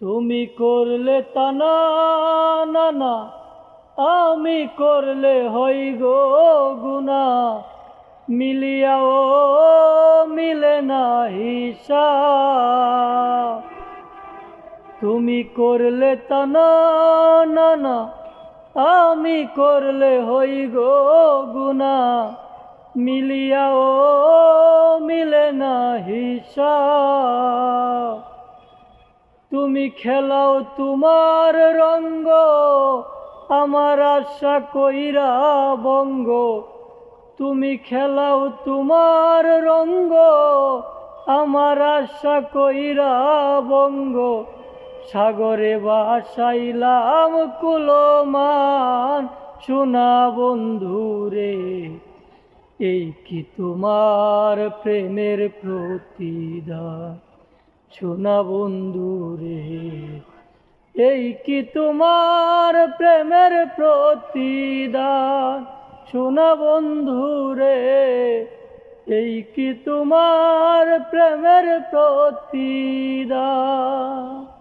তুমি করলে তা না, না না, আমি করলে হই গো গুনাহ, মিলিয়াও মিলে না হিসাব। তুমি করলে তা না, না না, আমি করলে হই গো গুনাহ, মিলিয়াও মিলে না হিসাব। তুমি খেলাও তোমার রঙ্গ, আমার আশা কইরা বঙ্গ। তুমি খেলাও তোমার রঙ্গ, আমার আশা কইরা বঙ্গ। সাগরে ভাসাইলাম কুলমান, সোনা বন্ধুরে। এই কি তোমার প্রেমের প্রতিদান, সোনা বন্ধুরে। এই কি তোমার প্রেমের প্রতিদান, সোনা বন্ধুরে। এই কি তোমার প্রেমের প্রতিদান।